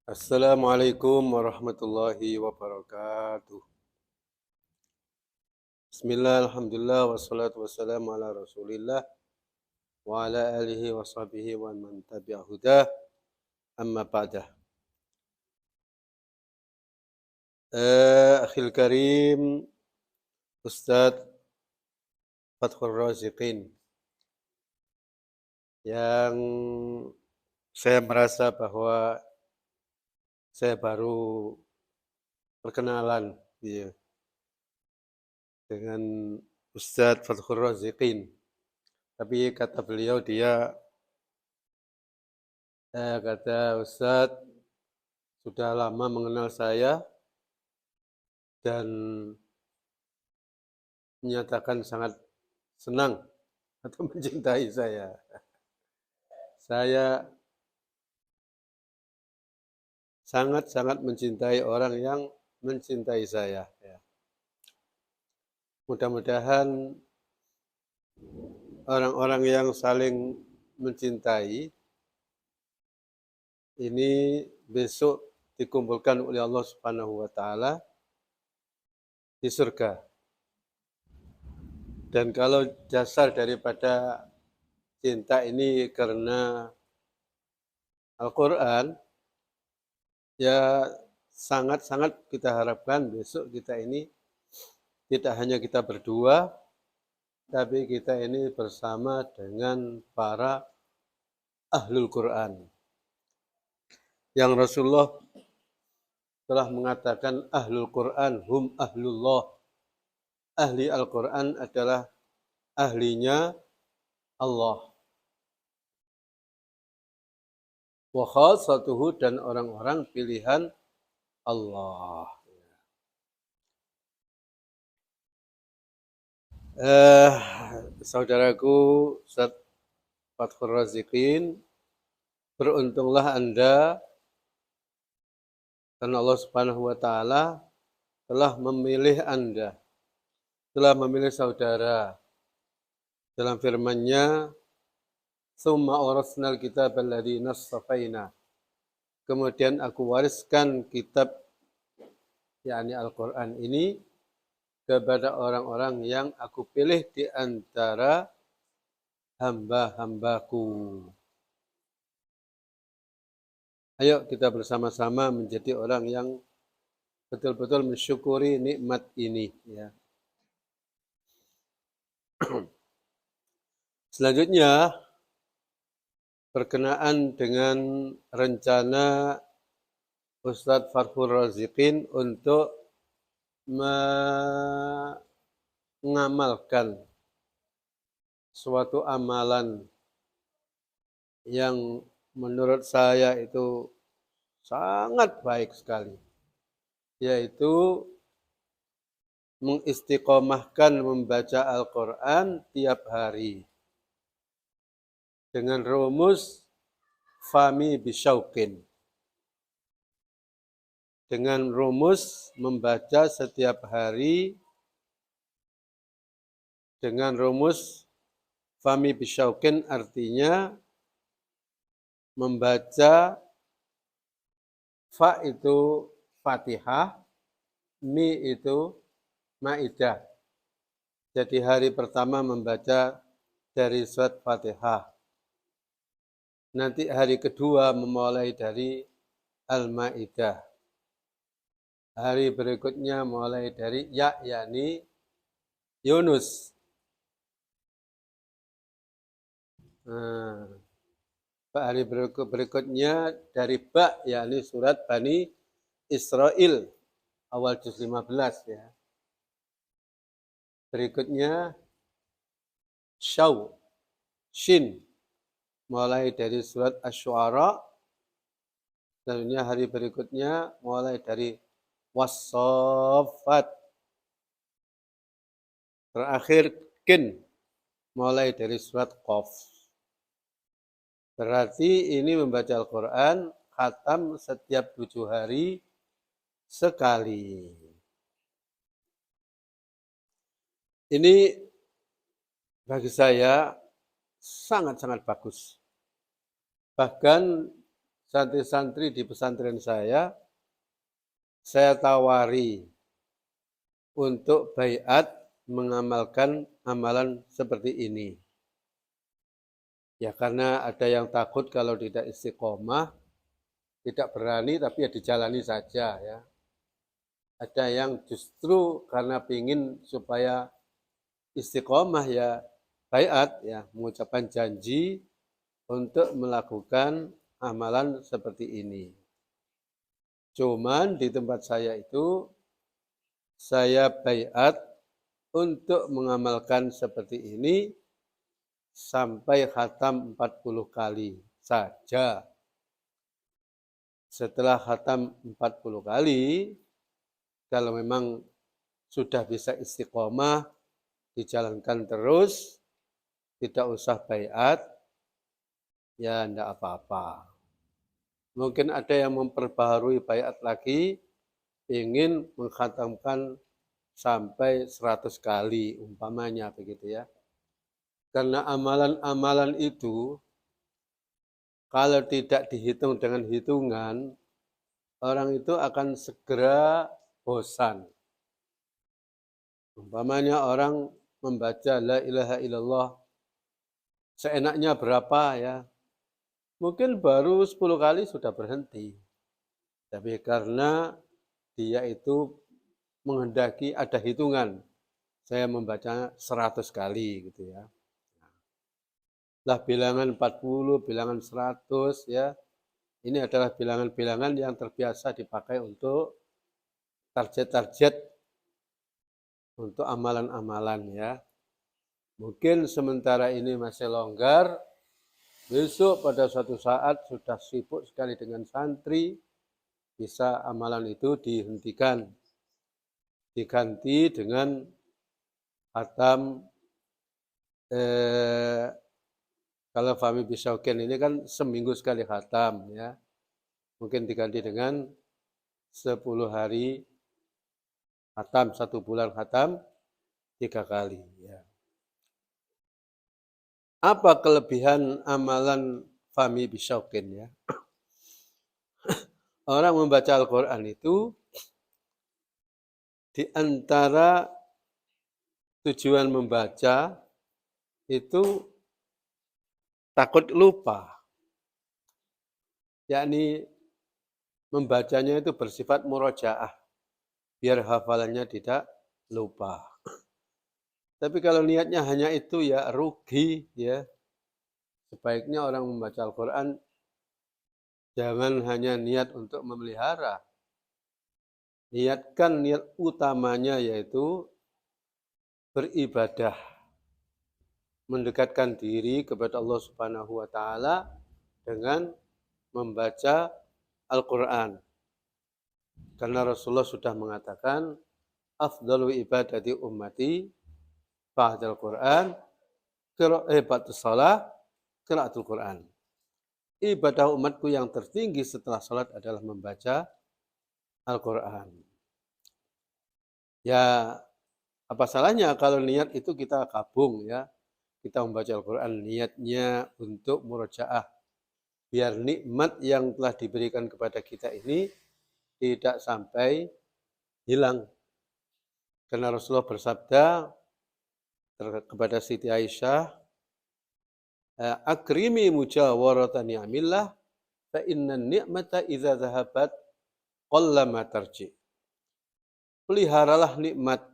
Assalamualaikum warahmatullahi wabarakatuh. Bismillah, alhamdulillah, wassalatu wassalamu ala rasulillah wa ala alihi wa sahbihi wa man tabi'a hudah, amma ba'dah. Akhil karim, Ustadz Fathur Raziqin, yang saya merasa bahwa saya baru perkenalan ya, dengan Ustadz Fathur Raziqin. Tapi kata beliau kata Ustadz sudah lama mengenal saya dan menyatakan sangat senang atau mencintai saya. Saya sangat-sangat mencintai orang yang mencintai saya. Ya. Mudah-mudahan orang-orang yang saling mencintai ini besok dikumpulkan oleh Allah Subhanahu wa taala di surga. Dan kalau dasar daripada cinta ini karena Al-Qur'an, ya sangat-sangat kita harapkan besok kita ini tidak hanya kita berdua, tapi kita ini bersama dengan para ahlul Quran. Yang Rasulullah telah mengatakan ahlul Quran hum ahlullah. Ahli Al-Quran adalah ahlinya Allah. Wa khassatuhu, dan orang-orang pilihan Allah. Saudaraku Ustaz Fathur Raziqin, beruntunglah Anda karena Allah Subhanahu wa taala telah memilih Anda, telah memilih saudara. Dalam firman-Nya, "Tsumma awrasnal kitab alladzi nassafaina." Kemudian aku wariskan kitab, yakni Al-Qur'an ini, kepada orang-orang yang aku pilih di antara hamba-hambaku. Ayo kita bersama-sama menjadi orang yang betul-betul mensyukuri nikmat ini. Ya. Selanjutnya, berkenaan dengan rencana Ustadz Fathur Raziqin untuk mengamalkan suatu amalan yang menurut saya itu sangat baik sekali, yaitu mengistiqomahkan membaca Al-Quran tiap hari dengan rumus fami bisyauqin, dengan rumus membaca setiap hari dengan rumus fami bisyauqin, artinya membaca fa itu Fatihah, mi itu Maidah. Jadi hari pertama membaca dari surat Fatihah. Nanti hari kedua memulai dari Al-Maidah. Hari berikutnya mulai dari ya, yakni Yunus. Hari berikutnya dari ba, yakni surat Bani Israel, awal juz 15 ya. Berikutnya Syaw, Shin, mulai dari surat Asy-Syu'ara. Selanjutnya hari berikutnya mulai dari Was-Saffat. Terakhir Kin, mulai dari surat Qaf. Berarti ini membaca Al-Quran khatam setiap 7 hari sekali. Ini bagi saya sangat-sangat bagus. Bahkan santri-santri di pesantren saya tawari untuk baiat mengamalkan amalan seperti ini. Ya karena ada yang takut kalau tidak istiqomah, tidak berani tapi ya dijalani saja ya. Ada yang justru karena ingin supaya istiqomah ya baiat ya mengucapkan janji untuk melakukan amalan seperti ini. Cuman di tempat saya itu saya baiat untuk mengamalkan seperti ini sampai khatam 40 kali saja. Setelah khatam 40 kali, kalau memang sudah bisa istiqomah, dijalankan terus, tidak usah baiat, ya tidak apa-apa. Mungkin ada yang memperbaharui baiat lagi, ingin mengkhatamkan sampai 100 kali, umpamanya begitu ya. Karena amalan-amalan itu, kalau tidak dihitung dengan hitungan, orang itu akan segera bosan. Umpamanya orang membaca la ilaha illallah seenaknya berapa ya. Mungkin baru 10 kali sudah berhenti. Tapi karena dia itu menghendaki ada hitungan. Saya membaca 100 kali gitu ya. Lah bilangan 40, bilangan 100 ya. Ini adalah bilangan-bilangan yang terbiasa dipakai untuk target-target untuk amalan-amalan ya. Mungkin sementara ini masih longgar, besok pada suatu saat sudah sibuk sekali dengan santri, bisa amalan itu dihentikan. Diganti dengan khatam, kalau Fahmi Bisyauqin ini kan seminggu sekali khatam ya. Mungkin diganti dengan 10 hari khatam, 1 bulan khatam 3 kali ya. Apa kelebihan amalan Fahmi Bisyauqin ya? Orang membaca Al-Quran itu di antara tujuan membaca itu takut lupa. Yakni membacanya itu bersifat murojaah. Biar hafalannya tidak lupa. Tapi kalau niatnya hanya itu ya rugi ya. Sebaiknya orang membaca Al-Quran jangan hanya niat untuk memelihara. Niatkan niat utamanya yaitu beribadah. Mendekatkan diri kepada Allah Subhanahu wa taala dengan membaca Al-Qur'an. Karena Rasulullah sudah mengatakan afdalu ibadati ummati ba'dal Qur'an ba'dus shalah qiraatul Qur'an. Ibadah umatku yang tertinggi setelah salat adalah membaca Al-Qur'an. Ya, apa salahnya kalau niat itu kita gabung ya. Kita membaca Al-Quran niatnya untuk murojaah. Biar nikmat yang telah diberikan kepada kita ini tidak sampai hilang. Karena Rasulullah bersabda kepada Siti Aisyah, akrimi mujawarata ni'amillah fa inna ni'mata idza zahabat qallama tarji. Peliharalah nikmat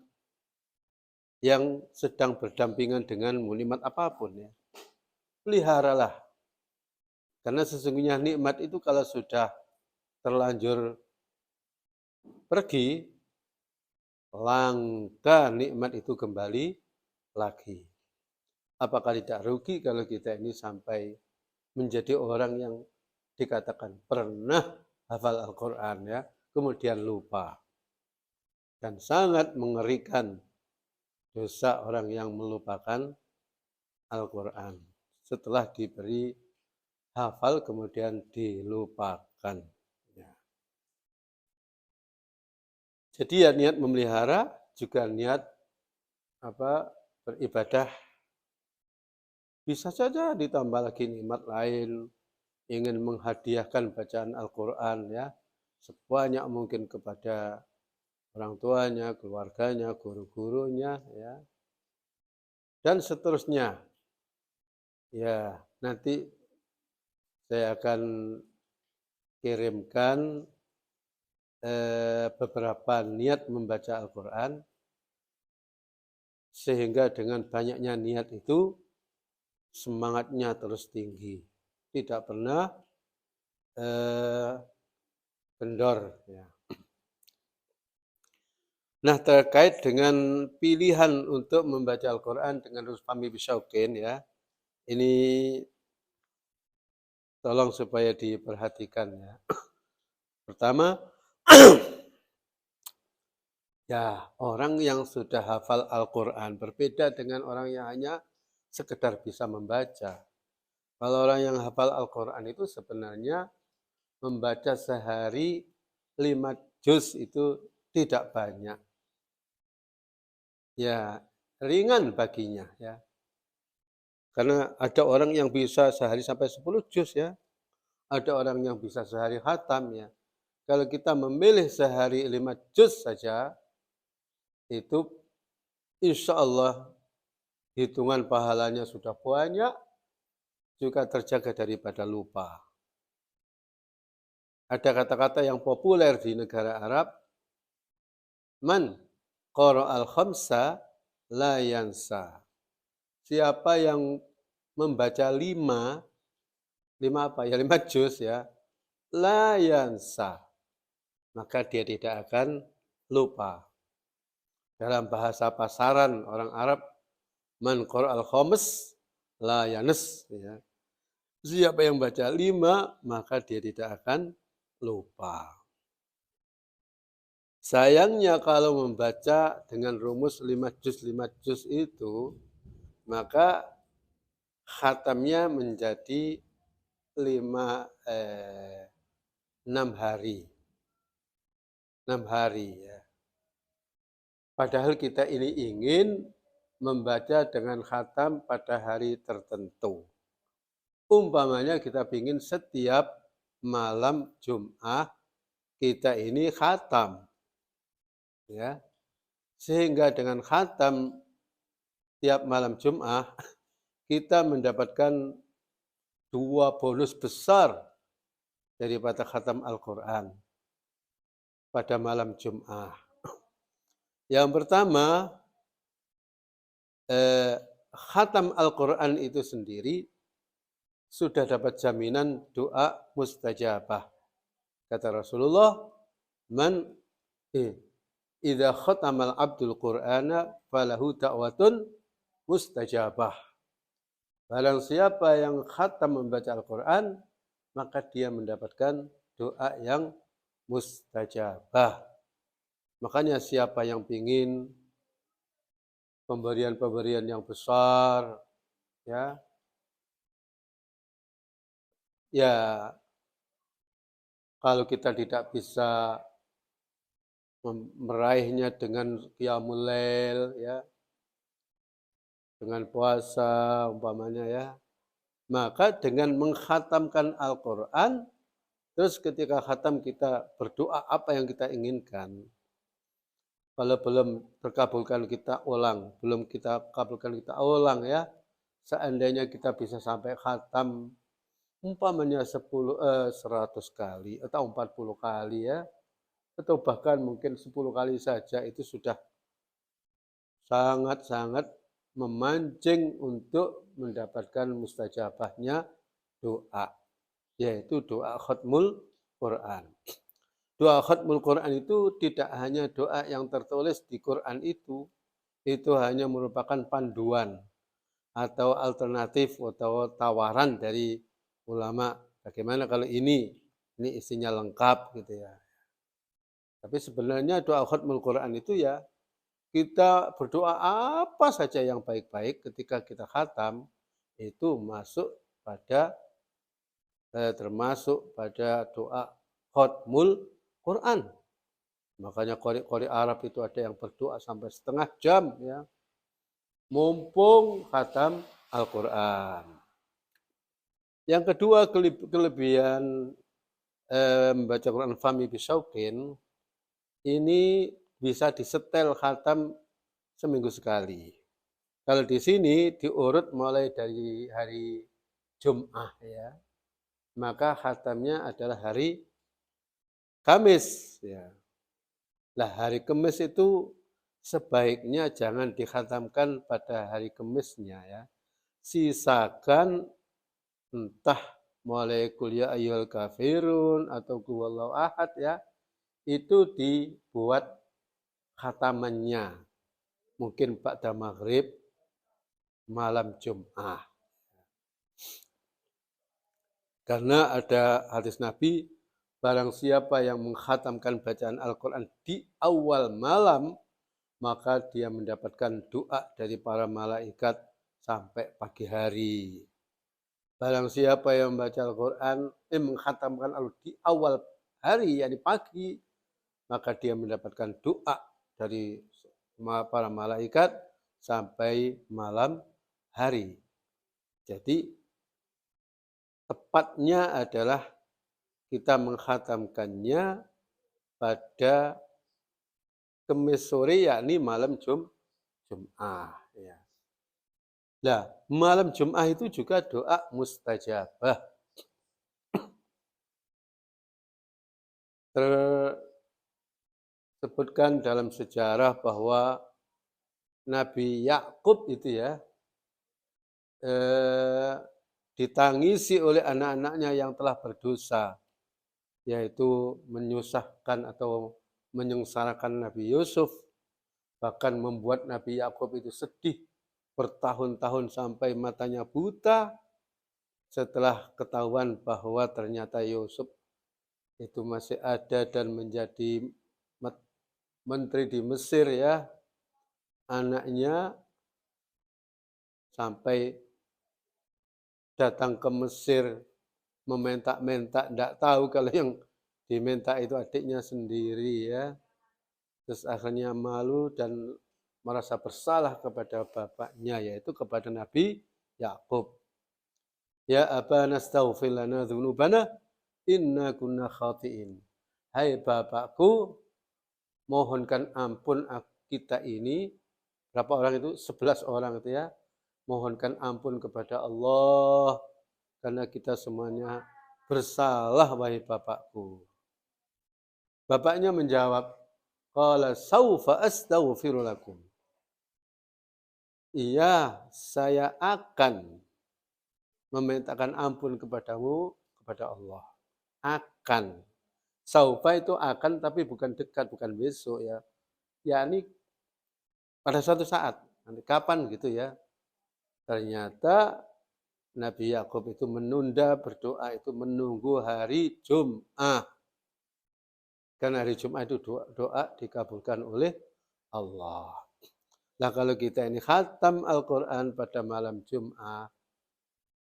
yang sedang berdampingan dengan nikmat apapun ya. Peliharalah. Karena sesungguhnya nikmat itu kalau sudah terlanjur pergi, langka nikmat itu kembali lagi. Apakah tidak rugi kalau kita ini sampai menjadi orang yang dikatakan pernah hafal Al-Quran ya, kemudian lupa. Dan sangat mengerikan dosa orang yang melupakan Al-Quran. Setelah diberi hafal kemudian dilupakan. Ya. Jadi ya niat memelihara juga niat beribadah. Bisa saja ditambah lagi nikmat lain. ingin menghadiahkan bacaan Al-Quran ya sebanyak mungkin kepada orang tuanya, keluarganya, guru-gurunya ya dan seterusnya. Ya, nanti saya akan kirimkan beberapa niat membaca Al-Quran sehingga dengan banyaknya niat itu semangatnya terus tinggi, tidak pernah kendor. Ya. Nah terkait dengan pilihan untuk membaca Al-Quran dengan huruf fahmi bisyauqin ya, ini tolong supaya diperhatikan ya. Pertama, ya orang yang sudah hafal Al-Quran berbeda dengan orang yang hanya sekedar bisa membaca. Kalau orang yang hafal Al-Quran itu sebenarnya membaca sehari 5 juz itu tidak banyak. Ya, ringan baginya ya. Karena ada orang yang bisa sehari sampai 10 juz ya. Ada orang yang bisa sehari khatam ya. Kalau kita memilih sehari 5 juz saja, itu insya Allah hitungan pahalanya sudah banyak, juga terjaga daripada lupa. Ada kata-kata yang populer di negara Arab, man qara'al khamsa la yansa. Siapa yang membaca 5 apa ya, 5 juz ya, la yansa, maka dia tidak akan lupa. Dalam bahasa pasaran orang Arab, man qara'al khams la yanas ya. Siapa yang baca 5 maka dia tidak akan lupa. Sayangnya kalau membaca dengan rumus 5 juz itu, maka khatamnya menjadi 6 hari. 6 hari ya. Padahal kita ini ingin membaca dengan khatam pada hari tertentu. Umpamanya kita ingin setiap malam Jum'ah kita ini khatam. Ya. Sehingga dengan khatam tiap malam Jum'ah kita mendapatkan 2 bonus besar daripada khatam Al-Quran pada malam Jum'ah. Yang pertama, khatam Al-Quran itu sendiri sudah dapat jaminan doa mustajabah. Kata Rasulullah, man idza khatamal abdul qur'ana falahu da'watun mustajabah. Barang siapa yang khatam membaca Al-Quran, maka dia mendapatkan doa yang mustajabah. Makanya siapa yang ingin pemberian-pemberian yang besar, ya kalau kita tidak bisa meraihnya dengan qiyamul lail ya, dengan puasa umpamanya ya, maka dengan mengkhatamkan Al-Quran, terus ketika khatam kita berdoa apa yang kita inginkan. Kalau belum terkabulkan kita ulang, belum kita kabulkan kita ulang ya. Seandainya kita bisa sampai khatam umpamanya 100 kali atau 40 kali ya, atau bahkan mungkin 10 kali saja, itu sudah sangat-sangat memancing untuk mendapatkan mustajabahnya doa, yaitu doa khatmul Quran. Doa khatmul Quran itu tidak hanya doa yang tertulis di Quran itu hanya merupakan panduan atau alternatif atau tawaran dari ulama. Bagaimana kalau ini isinya lengkap gitu ya. Tapi sebenarnya doa khatmul Quran itu ya, kita berdoa apa saja yang baik-baik ketika kita khatam, itu masuk pada termasuk pada doa khatmul Quran. Makanya qori Arab itu ada yang berdoa sampai setengah jam ya, mumpung khatam Al-Quran. Yang kedua kelebihan membaca Quran Fahmi Bisyauqin ini bisa disetel khatam seminggu sekali. Kalau di sini diurut mulai dari hari Jum'ah ya, maka khatamnya adalah hari Kamis ya. Nah, hari Kamis itu sebaiknya jangan dikhatamkan pada hari Kamisnya ya. Sisakan entah mulai kuliah ayyuhal kafirun atau huwallahu ahad ya, itu dibuat khatamannya. Mungkin pada maghrib, malam Jum'ah. Karena ada hadis Nabi, barang siapa yang menghatamkan bacaan Al-Quran di awal malam, maka dia mendapatkan doa dari para malaikat sampai pagi hari. Barang siapa yang membaca Al-Quran, menghatamkan Al-Quran di awal hari, yakni pagi, maka dia mendapatkan doa dari para malaikat sampai malam hari. Jadi tepatnya adalah kita menghatamkannya pada Kamis sore, yakni malam Jum'ah. Ya. Nah, malam Jum'ah itu juga doa mustajabah. Tersebutkan dalam sejarah bahwa Nabi Yakub itu ya ditangisi oleh anak-anaknya yang telah berdosa, yaitu menyusahkan atau menyengsarakan Nabi Yusuf, bahkan membuat Nabi Yakub itu sedih bertahun-tahun sampai matanya buta setelah ketahuan bahwa ternyata Yusuf itu masih ada dan menjadi menteri di Mesir ya. Anaknya sampai datang ke Mesir meminta-minta, tidak tahu kalau yang diminta itu adiknya sendiri ya. Terus akhirnya malu dan merasa bersalah kepada bapaknya, yaitu kepada Nabi Yakub. Ya abana astaghfir lana dzunubana inna kunna khati'in. Hai bapakku, mohonkan ampun kita ini. Berapa orang itu? 11 orang itu ya. Mohonkan ampun kepada Allah karena kita semuanya bersalah, wahai bapakku. Bapaknya menjawab, qala saufa astaghfiru lakum. Iya, saya akan memintakan ampun kepadamu, kepada Allah. Akan. Saufa itu akan, tapi bukan dekat, bukan besok ya. Yakni pada suatu saat. Nanti kapan gitu ya. Ternyata Nabi Yakub itu menunda berdoa itu menunggu hari Jum'ah. Karena hari Jum'ah itu doa dikabulkan oleh Allah. Nah kalau kita ini khatam Al-Quran pada malam Jum'ah,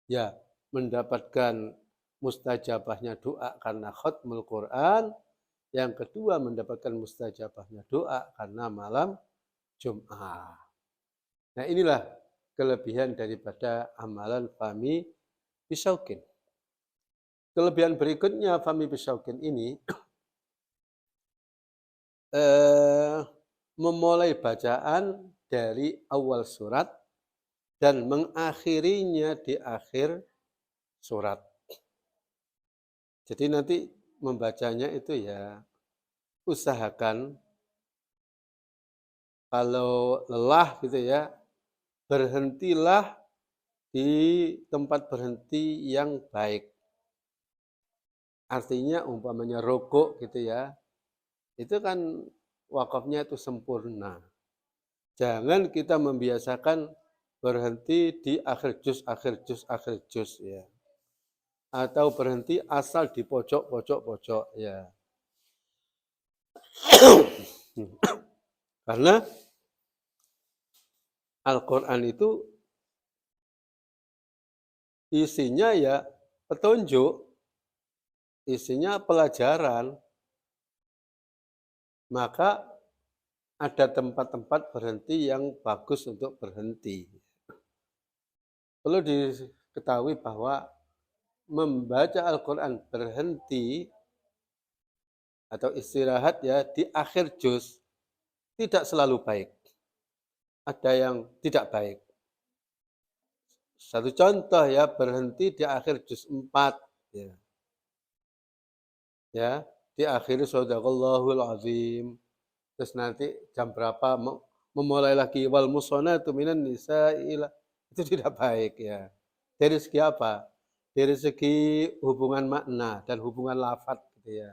ya mendapatkan mustajabahnya doa karena khatmul Quran. Yang kedua mendapatkan mustajabahnya doa karena malam Jum'ah. Nah inilah kelebihan daripada amalan Fahmi Bisyauqin. Kelebihan berikutnya Fahmi Bisyauqin ini memulai bacaan dari awal surat dan mengakhirinya di akhir surat. Jadi nanti membacanya itu ya usahakan kalau lelah gitu ya, berhentilah di tempat berhenti yang baik. Artinya umpamanya rukuk gitu ya, itu kan wakafnya itu sempurna. Jangan kita membiasakan berhenti di akhir juz ya. Atau berhenti asal di pojok ya. Karena Al-Quran itu isinya ya petunjuk, isinya pelajaran. Maka ada tempat-tempat berhenti yang bagus untuk berhenti. Perlu diketahui bahwa membaca Al-Quran berhenti atau istirahat ya di akhir juz tidak selalu baik. Ada yang tidak baik. Satu contoh ya, berhenti di akhir juz 4 ya. Ya, di akhir shadaqallahul azim. Terus nanti jam berapa memulai lagi wal musonatu minan nisa'i, itu tidak baik ya. Dari segi apa? Dari segi hubungan makna dan hubungan lafaz gitu ya.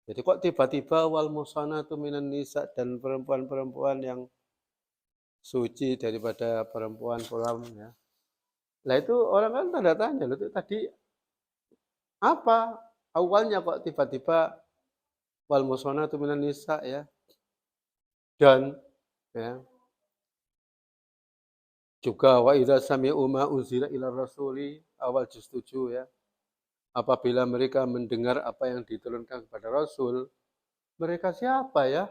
Jadi kok tiba-tiba wal musonatu minan nisa, dan perempuan-perempuan yang suci daripada perempuan-perempuan ya. Nah itu orang kan tanda tanya, loh itu tadi apa? Awalnya kok tiba-tiba wal musonatu minan nisa ya. Dan ya, juga wa idza sami'u ma unzila ila rasuli, awal juz 7 ya. Apabila mereka mendengar apa yang diturunkan kepada Rasul, mereka siapa ya?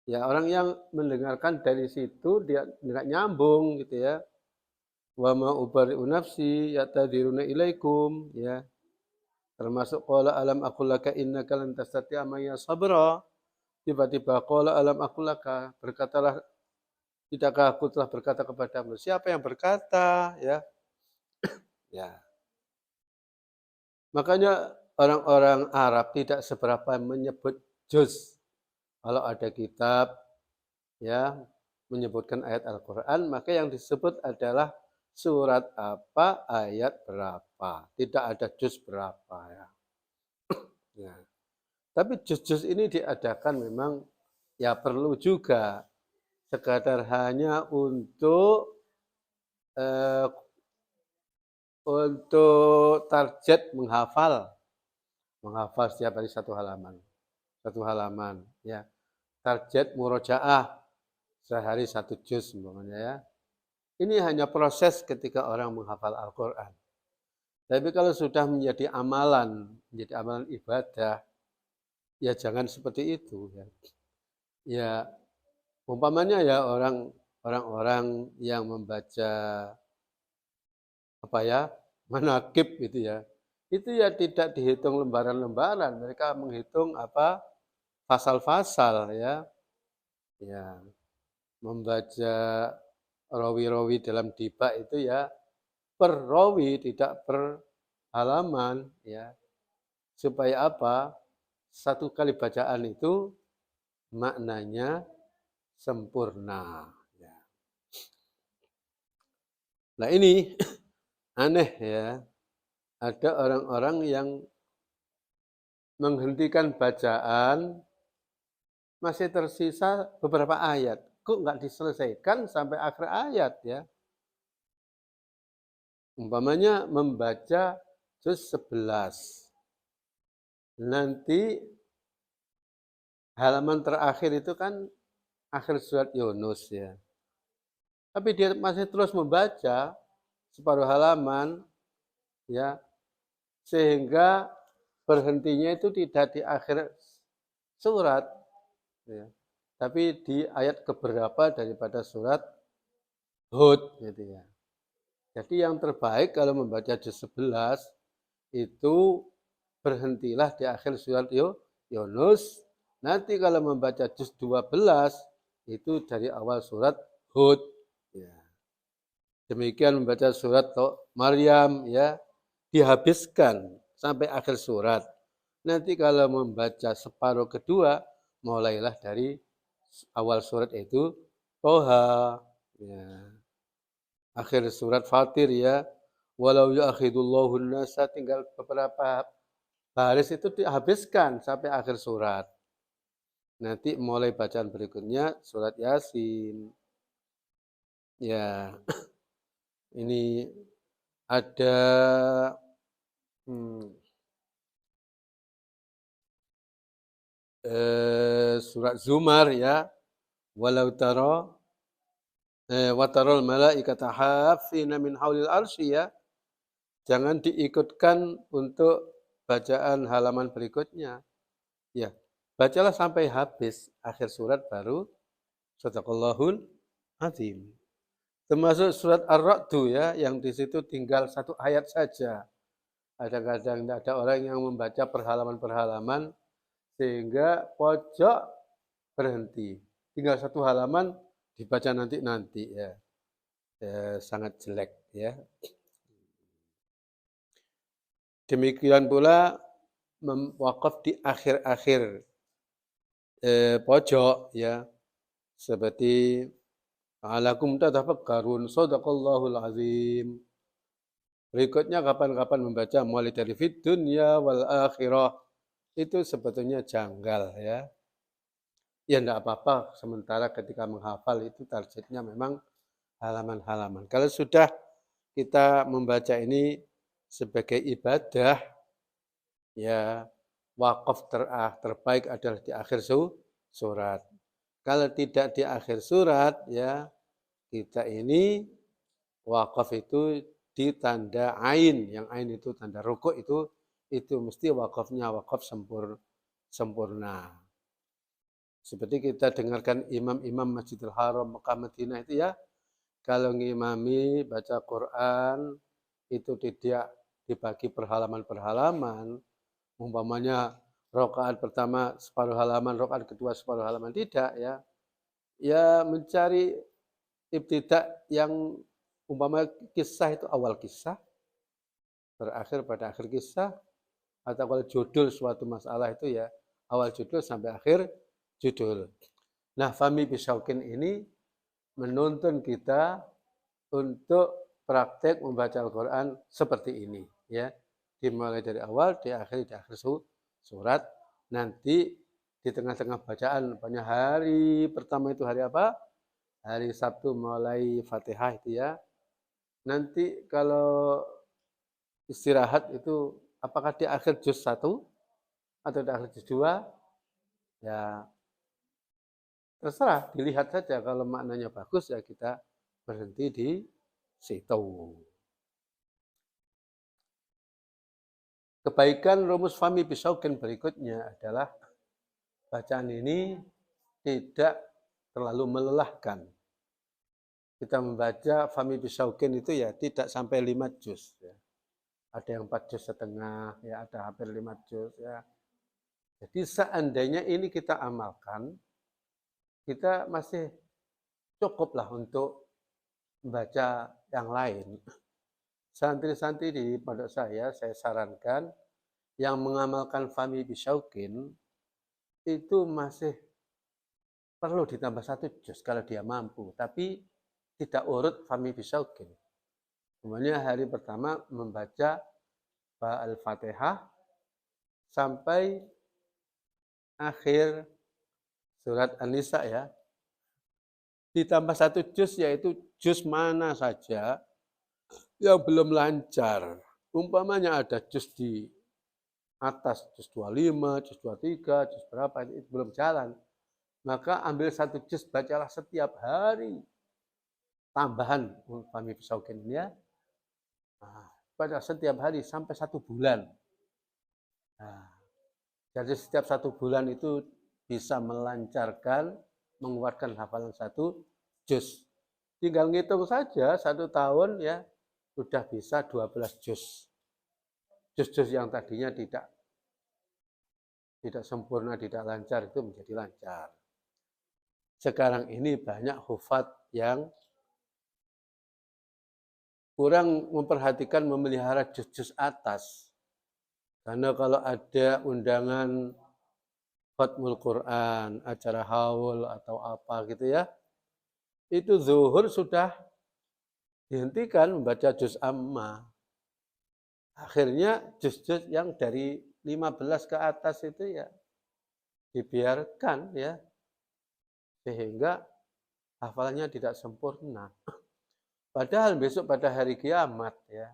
Ya orang yang mendengarkan dari situ dia nggak nyambung gitu ya. Wa ma ubari'u nafsi yatadiruna ilaikum ya. Termasuk qala alam aqul laka innaka lan tastati'a ma'iya sabra. Tiba-tiba qala alam aqul laka, berkatalah tidakkah aku telah berkata kepadamu. Siapa yang berkata ya? Ya. Makanya orang-orang Arab tidak seberapa menyebut juz. Kalau ada kitab ya menyebutkan ayat Al-Quran, maka yang disebut adalah surat apa, ayat berapa. Tidak ada juz berapa ya. Ya. Tapi juz-juz ini diadakan memang ya perlu juga sekadar hanya eh, untuk target menghafal setiap hari satu halaman ya. Target murojaah sehari satu juz umpamanya ya. Ini hanya proses ketika orang menghafal Al-Quran. Tapi kalau sudah menjadi amalan ibadah, ya jangan seperti itu ya. Ya umpamanya ya orang-orang yang membaca apa ya, manakib gitu ya. Itu ya tidak dihitung lembaran-lembaran, mereka menghitung apa, pasal-pasal ya. Ya, membaca rawi-rawi dalam diba itu ya per rawi tidak per halaman ya. Supaya apa? Satu kali bacaan itu maknanya sempurna ya. Nah ini aneh ya. Ada orang-orang yang menghentikan bacaan masih tersisa beberapa ayat. Kok nggak diselesaikan sampai akhir ayat ya? Umpamanya membaca juz 11. Nanti halaman terakhir itu kan akhir surat Yunus ya. Tapi dia masih terus membaca separuh halaman ya, sehingga berhentinya itu tidak di akhir surat ya, tapi di ayat keberapa daripada surat Hud gitu ya. Jadi yang terbaik kalau membaca juz 11 itu berhentilah di akhir surat Yunus. Nanti kalau membaca juz 12 itu dari awal surat Hud ya. Demikian membaca surat Maryam ya, dihabiskan sampai akhir surat. Nanti kalau membaca separuh kedua, mulailah dari awal surat itu Toha ya. Akhir surat Fatir ya. Walau ya'khidullahu nasa, tinggal beberapa baris itu dihabiskan sampai akhir surat. Nanti mulai bacaan berikutnya surat Yasin. Ya. Ini ada surat Zumar ya. Walau tara wa taral malaikata hafina min haulil arsy ya. Jangan diikutkan untuk bacaan halaman berikutnya. Ya, bacalah sampai habis akhir surat baru sadaqallahul azim. Termasuk surat Ar-Ra'du ya, yang di situ tinggal 1 ayat saja. Kadang-kadang ada orang yang membaca berhalaman-berhalaman sehingga pojok berhenti. Tinggal 1 halaman dibaca nanti-nanti ya. Sangat jelek ya. Demikian pula wakaf di akhir-akhir pojok ya, seperti alakum tatafakkarun shadaqallahul azim. Berikutnya kapan-kapan membaca mulai dari fid dunya wal akhirah itu sebetulnya janggal ya. Ya enggak apa-apa sementara ketika menghafal itu targetnya memang halaman-halaman. Kalau sudah kita membaca ini sebagai ibadah ya, wakaf terbaik adalah di akhir surat. Kalau tidak di akhir surat ya, kita ini wakaf itu di tanda ain, yang ain itu tanda rukuk itu mesti wakafnya wakaf sempurna. Seperti kita dengarkan imam-imam Masjidil Haram Mekah Madinah itu ya, kalau ngimami baca Quran itu tidak dibagi perhalaman-perhalaman, umpamanya rakaat pertama separuh halaman, rakaat kedua separuh halaman, tidak ya. Ya mencari ibtidak yang umpama kisah itu awal kisah, berakhir pada akhir kisah, atau kalau judul suatu masalah itu ya awal judul sampai akhir judul. Nah, Fahmi Bisyauqin ini menuntun kita untuk praktek membaca Al-Quran seperti ini ya, dimulai dari awal di akhir surat. Nanti di tengah-tengah bacaan, banyak hari pertama itu hari apa? Hari Sabtu mulai Fatihah itu ya. Nanti kalau istirahat itu apakah di akhir juz 1 atau di akhir juz 2? Ya terserah, dilihat saja. Kalau maknanya bagus ya kita berhenti di situ. Kebaikan rumus Fahmi Bisyauqin berikutnya adalah bacaan ini tidak terlalu melelahkan. Kita membaca Fahmi Bisyauqin itu ya tidak sampai 5 juz ya. Ada yang 4 juz setengah ya, ada hampir 5 juz ya. Jadi seandainya ini kita amalkan, kita masih cukuplah untuk membaca yang lain. Santri-santri di pondok saya sarankan yang mengamalkan Fahmi Bisyauqin itu masih perlu ditambah 1 juz kalau dia mampu, tapi tidak urut Fahmi Bisyauqin. Kemudian hari pertama membaca Al-Fatihah sampai akhir surat An-Nisa ya. Ditambah 1 juz yaitu juz mana saja yang belum lancar. Umpamanya ada juz di atas, juz 25, juz 23, juz berapa, itu belum jalan. Maka ambil 1 juz, bacalah setiap hari. Tambahan Fahmi Bisyauqin ya. Nah, baca setiap hari sampai 1 bulan. Nah, jadi setiap 1 bulan itu bisa melancarkan, menguatkan hafalan 1 juz. Tinggal ngitung saja 1 tahun ya, sudah bisa 12 juz. Juz-juz yang tadinya tidak sempurna, tidak lancar itu menjadi lancar. Sekarang ini banyak hufat yang kurang memperhatikan memelihara juz-juz atas. Karena kalau ada undangan khatmul Quran, acara haul atau apa gitu ya, itu zuhur sudah dihentikan membaca juz amma. Akhirnya juz-juz yang dari 15 ke atas itu ya dibiarkan ya, sehingga hafalannya tidak sempurna. Padahal besok pada hari kiamat ya,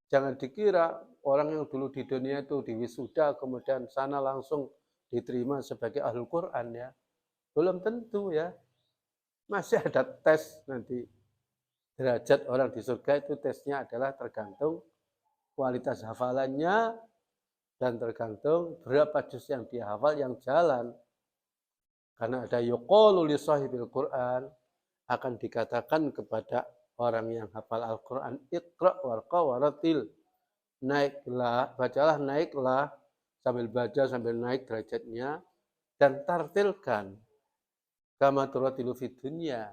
jangan dikira orang yang dulu di dunia itu diwisuda kemudian sana langsung diterima sebagai ahlul Quran ya. Belum tentu ya. Masih ada tes nanti. Derajat orang di surga itu tesnya adalah tergantung kualitas hafalannya dan tergantung berapa juz yang dia hafal yang jalan. Karena ada yuqalu li sahibil Quran, akan dikatakan kepada orang yang hafal Al-Quran, Iqra warqa waratil. Naiklah, bacalah, naiklah, sambil baca, sambil naik derajatnya, dan tartilkan. Kama turatilu fid dunya.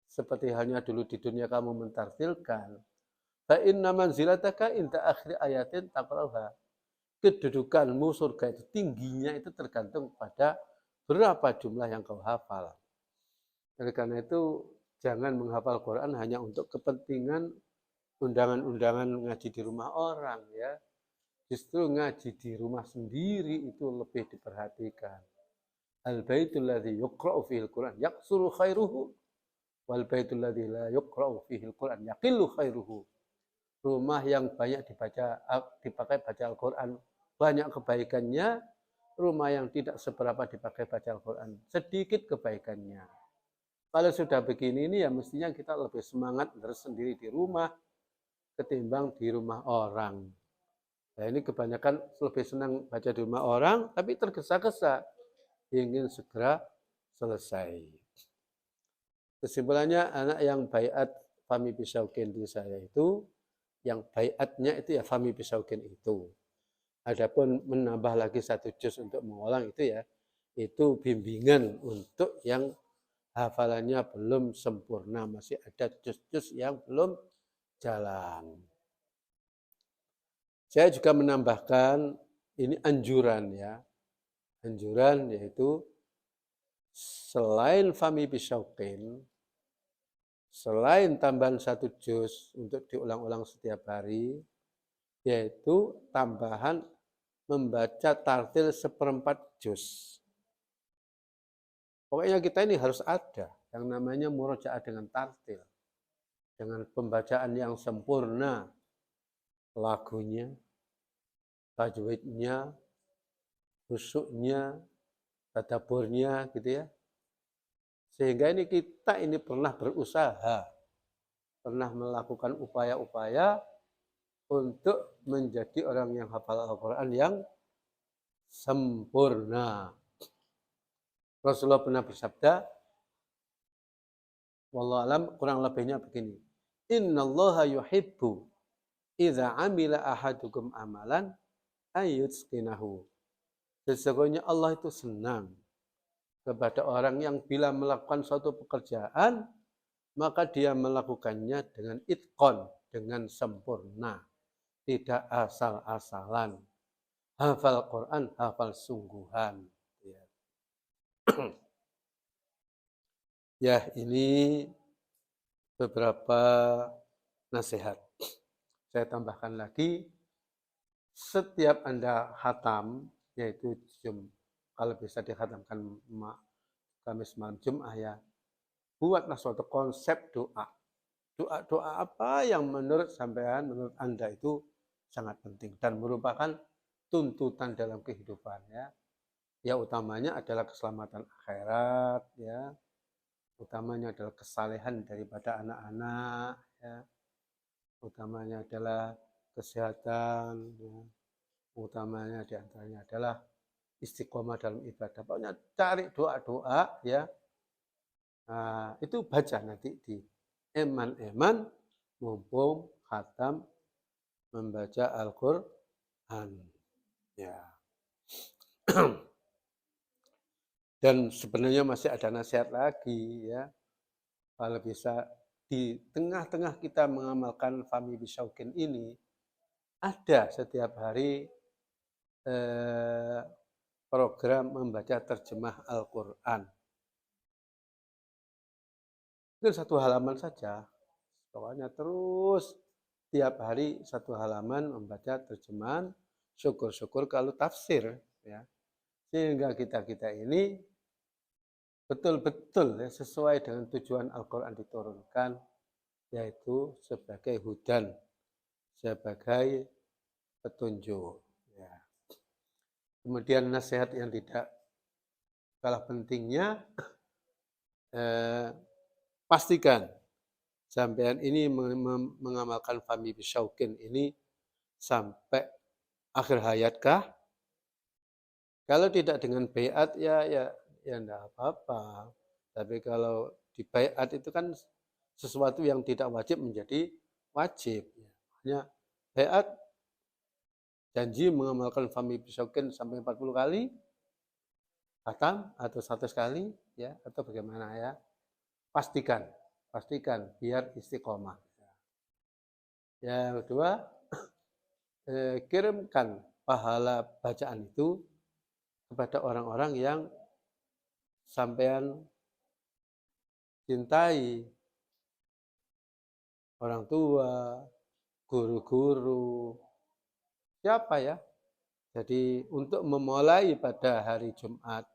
Seperti halnya dulu di dunia kamu mentartilkan. Fa inna manzilataka inda akhir ayatin taqra'uha. Kedudukanmu surga itu tingginya itu tergantung pada berapa jumlah yang kau hafal. Oleh karena itu jangan menghafal Quran hanya untuk kepentingan undangan-undangan ngaji di rumah orang ya. Justru ngaji di rumah sendiri itu lebih diperhatikan. Al-baitul ladzi yuqra'u fihil Quran yaksuru khairuhu wal baitul ladzi la yuqra'u fihil Quran yaqillu khairuhu. Rumah yang banyak dipakai baca Al-Quran banyak kebaikannya, rumah yang tidak seberapa dipakai baca Al-Quran sedikit kebaikannya. Kalau sudah begini ini ya mestinya kita lebih semangat sendiri di rumah ketimbang di rumah orang. Nah ini kebanyakan lebih senang baca di rumah orang tapi tergesa-gesa ingin segera selesai. Kesimpulannya anak yang baiat Fahmi Bisaukin di saya itu, yang baiatnya itu ya Fahmi Bisaukin itu. Adapun menambah lagi 1 juz untuk mengulang itu ya, itu bimbingan untuk yang hafalannya belum sempurna, masih ada juz-juz yang belum jalan. Saya juga menambahkan ini anjuran ya, anjuran yaitu selain Fahmi Bisaukin, selain tambahan 1 juz untuk diulang-ulang setiap hari, yaitu tambahan membaca tartil 1/4 juz. Pokoknya kita ini harus ada yang namanya murojaah dengan tartil. Dengan pembacaan yang sempurna, lagunya, tajwidnya, khusyuknya, tadaburnya gitu ya. Sehingga ini kita ini pernah berusaha, pernah melakukan upaya-upaya untuk menjadi orang yang hafal Al-Quran yang sempurna. Rasulullah pernah bersabda, wallahu alam, kurang lebihnya begini. Innallaha yuhibbu idza amila ahadukum amalan ayyutqinahu. Sesungguhnya Allah itu senang kepada orang yang bila melakukan suatu pekerjaan maka dia melakukannya dengan itqon, dengan sempurna. Tidak asal-asalan. Hafal Quran, hafal sungguhan. Ya, ini beberapa nasihat. Saya tambahkan lagi, setiap Anda khatam, yaitu kalau bisa dikhatamkan Kamis malam Jum'ah ya, buatlah suatu konsep doa. Doa-doa apa yang menurut sampean, menurut Anda itu sangat penting dan merupakan tuntutan dalam kehidupan ya. Ya utamanya adalah keselamatan akhirat ya. Utamanya adalah kesalehan daripada anak-anak ya. Utamanya adalah kesehatan ya. Utamanya diantaranya adalah istiqomah dalam ibadah. Pokoknya cari doa-doa ya. Nah, itu baca nanti di eman-eman mumpung khatam membaca Al-Quran. Ya. Dan sebenarnya masih ada nasihat lagi ya. Kalau bisa di tengah-tengah kita mengamalkan Fahmi Bisaukin ini, ada setiap hari program membaca terjemah Al-Quran. Itu 1 halaman saja. Pokoknya terus tiap hari 1 halaman membaca terjemahan, syukur-syukur kalau tafsir ya. Sehingga kita ini betul-betul ya, sesuai dengan tujuan Al-Quran diturunkan, yaitu sebagai hudan, sebagai petunjuk. Ya. Kemudian nasihat yang tidak kalah pentingnya, pastikan sampean ini mengamalkan Fahmi Bisaukin ini sampai akhir hayat kah? Kalau tidak dengan baiat ya enggak apa-apa. Tapi kalau Di baiat itu kan sesuatu yang tidak wajib menjadi wajib. Hanya baiat janji mengamalkan fami bisokin sampai 40 kali, khatam atau 100 kali, ya, atau bagaimana ya. Pastikan biar istiqomah. Yang kedua, kirimkan pahala bacaan itu kepada orang-orang yang sampean cintai, orang tua, guru-guru, siapa ya. Jadi untuk memulai pada hari Jumat,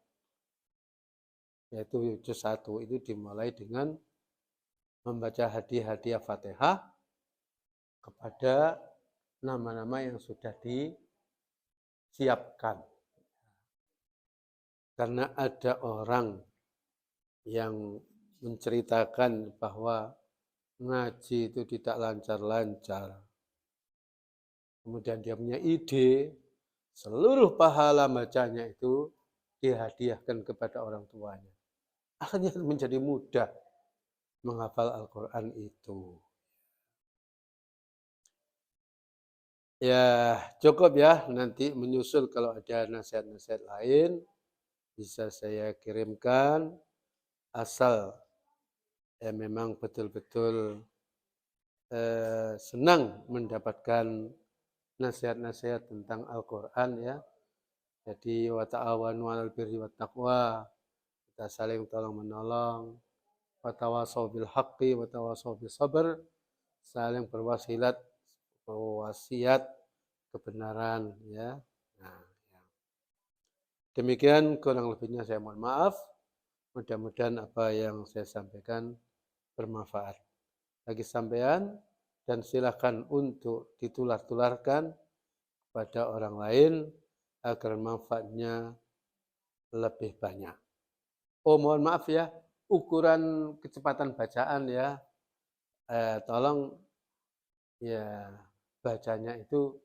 yaitu juz 1 itu dimulai dengan membaca hadiah-hadiah Fatihah kepada nama-nama yang sudah disiapkan. Karena ada orang yang menceritakan bahwa ngaji itu tidak lancar-lancar. Kemudian dia punya ide, seluruh pahala bacanya itu dihadiahkan kepada orang tuanya. Akhirnya menjadi mudah menghafal Al-Quran itu. Ya, cukup ya, nanti menyusul kalau ada nasihat-nasihat lain, bisa saya kirimkan, asal ya memang betul-betul senang mendapatkan nasihat-nasihat tentang Al-Quran ya. Jadi wa ta'awanu 'alal birri wat taqwa, kita saling tolong-menolong, wa tawasau bil haqqi wa tawasau bis sabr, saling berwasiat kebenaran ya. Nah, ya. Demikian kurang lebihnya saya mohon maaf. Mudah-mudahan apa yang saya sampaikan bermanfaat bagi sampean dan silakan untuk ditular-tularkan pada orang lain agar manfaatnya lebih banyak. Oh, mohon maaf ya, ukuran kecepatan bacaan ya, tolong ya bacanya itu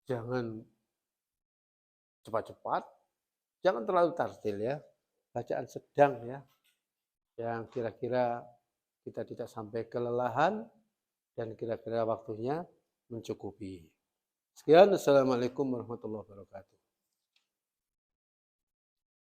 jangan cepat-cepat, jangan terlalu tartil ya, bacaan sedang ya, yang kira-kira kita tidak sampai kelelahan dan kira-kira waktunya mencukupi. Sekian, Assalamualaikum warahmatullahi wabarakatuh.